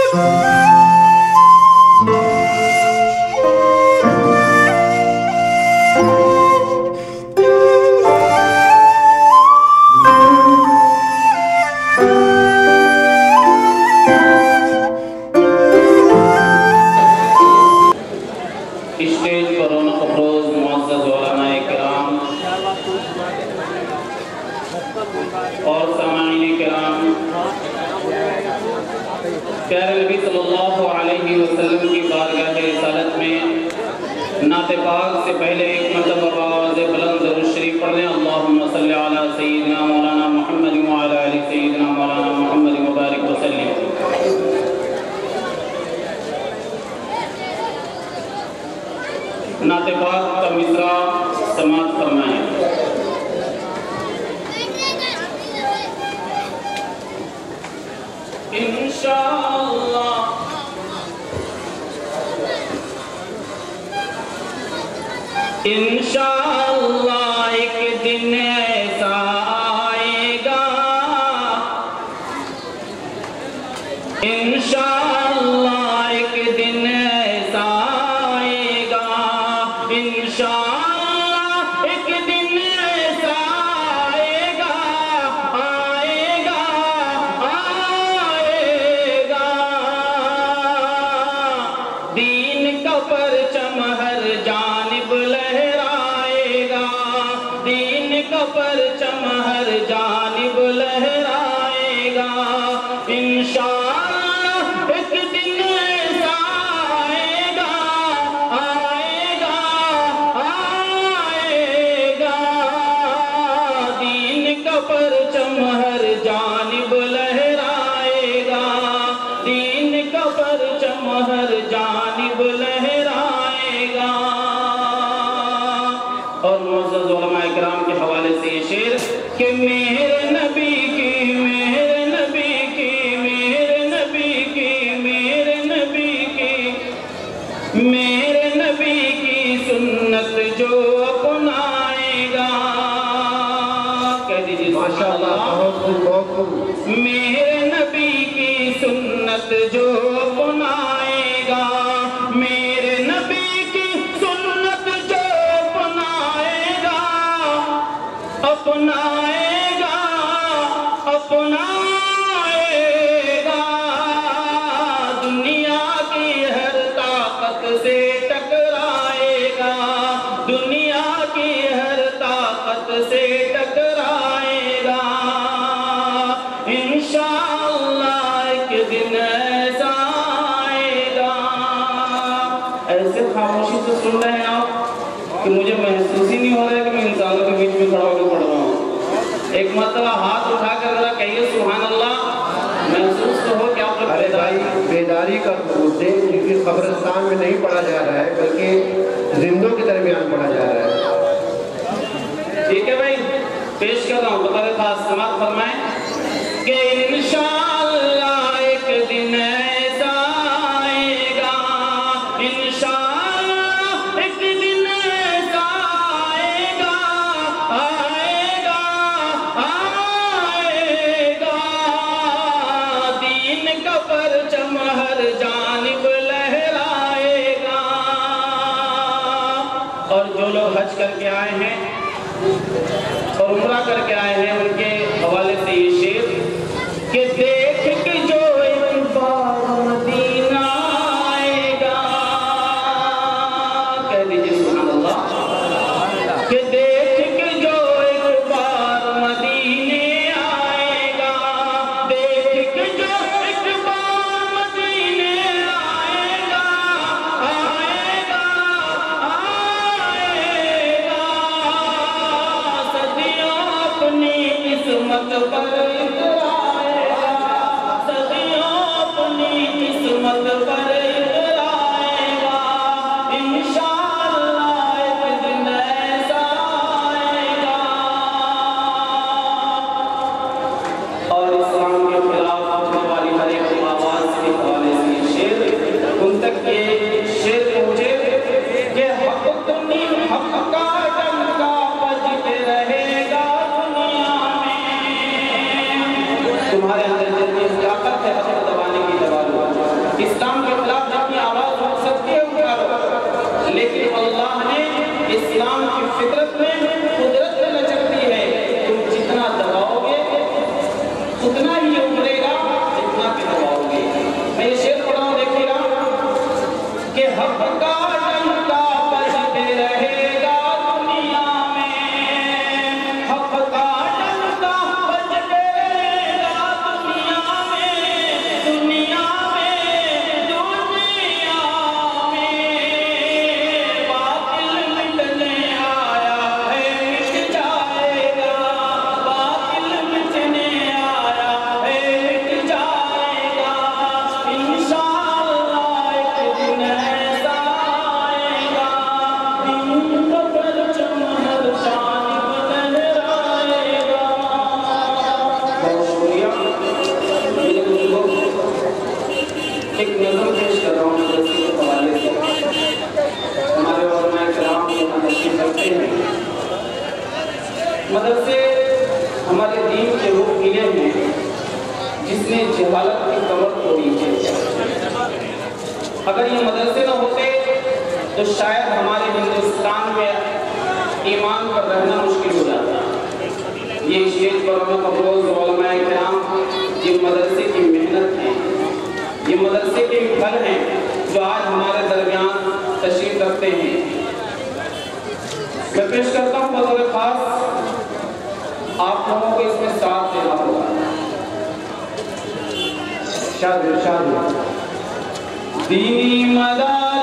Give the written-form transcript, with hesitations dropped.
اور سامعین کرام، پیارے نبی صلی اللہ علیہ وسلم کی بارگاہ رسالت میں نعت پاک سے پہلے ایک مرتبہ آواز بلند درود شریف پڑھ لیں۔ اللہم صلی علی سیدنا مولانا محمد وعلی آل سیدنا مولانا محمد مبارک وسلم۔ نعت پاک کا مصرع سماعت فرمائیں۔ انشاءاللہ انشاءاللہ ایک دن ایسا آئے گا، انشاءاللہ ایک دن ایسا آئے گا، انشاءاللہ ایک دن ایسا آئے گا، آئے گا آئے گا، دین کا پرچم ہر جانب لہرائے گا، دین کا پرچم ہر جانب لہرائے گا، انشاءاللہ ایک دن ایسا آئے گا، آئے گا آئے گا، دین کا پرچم ہر جانب لہرائے گا، دین کا پرچم ہر جانب لہرائے گا۔ اور معزز علماء اکرام کے حوالے سے یہ شعر کہ میرے نبی کی، میرے نبی کی، میرے نبی کی، میرے نبی کی، میرے نبی کی سنت جو اپنائے گا، کہہ دیجیے ماشاءاللہ، بہت خوب بہت خوب۔ میرے نبی کی سنت جو اپنائے گا، میرے نبی کی سنت جو اپنائے گا، اپنائے گا اپنائے گا، دنیا کی ہر طاقت سے ٹکرائے گا، دنیا کی ہر طاقت سے ٹکرائے گا، انشاءاللہ ایک دن ایسا آئے گا۔ ایسے خاموشی سے سن رہے ہیں آپ کہ مجھے محسوس ہی نہیں ہو رہا ہے کہ میں انسانوں کے بیچ میں کھڑا ہو کے پڑھ رہا ہوں۔ ایک مرتبہ ہاتھ اٹھا کر ذرا کہیے سبحان اللہ، محسوس تو ہو کہ آپ لوگ ارے بھائی بیداری کا ثبوت دیں، کیونکہ قبرستان میں نہیں پڑھا جا رہا ہے بلکہ زندوں کے درمیان پڑھا جا رہا ہے۔ ٹھیک ہے بھائی، پیش کر رہا ہوں، بطور خاص سماعت فرمائیں کہ انشاءاللہ ایک دن ایسا آئے گا، انشاءاللہ ایک دن ایسا آئے گا، آئے گا آئے گا، دین کا پرچم ہر جانب لہرائے گا۔ اور جو لوگ حج کر کے آئے ہیں اور عمرہ کر کے آئے ہیں، ان کے حوالے سے یہ شعر کہ دیکھ کے جو ایک بار مدینہ آئے گا، کہہ دیجئے سبحان اللہ، کہ دیکھ کے جو ایک بار مدینے آئے گا، دیکھ کے جو ایک بار مدینے آئے گا، آئے گا آئے گا، صدیوں اپنی قسمت پر اترائے گا، اسلام کے خلاف جتنی آواز ہو سکتی ہے اٹھا لو، لیکن اللہ نے اسلام کی فطرت میں قدرت میں لچکتی ہے، تم جتنا دباؤ گے اتنا ہی ابھرے گا جتنا کہ دباؤ گے۔ میں یہ شعر پڑھ رہا ہوں، دیکھیے گا کہ حق کا ڈنکا بجتے رہے گا دنیا میں، حق کا ڈنکا بجتے رہے گا دنیا میں، دنیا میں، دنیا میں، باطل مٹنے آیا ہے مٹ جائے گا، باطل مٹنے آیا ہے مٹ جائے گا، انشاءاللہ ایک دن ایسا آئے گا، دن کا پرچم ہر جانب لہرائے گا۔ بہت شکریہ میرے بزرگوں، ایک نظم پیش کر رہا ہوں مدرسے کے حوالے سے۔ ہمارے علماء کرام جو تشریف رکھتے ہیں، مدرسے ہمارے دین کے وہ قلعے ہیں جس نے جہالت کی کمر توڑی ہے۔ اگر یہ مدرسے نہ ہوتے تو شاید ہمارے ہندوستان میں ایمان پر رہنا مشکل ہو جاتا۔ یہ اسٹیج پر ہمیں قبروز علماء کرام، یہ مدرسے کی محنت ہے، یہ مدرسے کے پھل ہیں جو آج ہمارے درمیان تشریف رکھتے ہیں۔ میں پیش کرتا ہوں بطور خاص، آپ لوگوں کو اس میں ساتھ دینا ہوگا۔ شاد دینی مدارس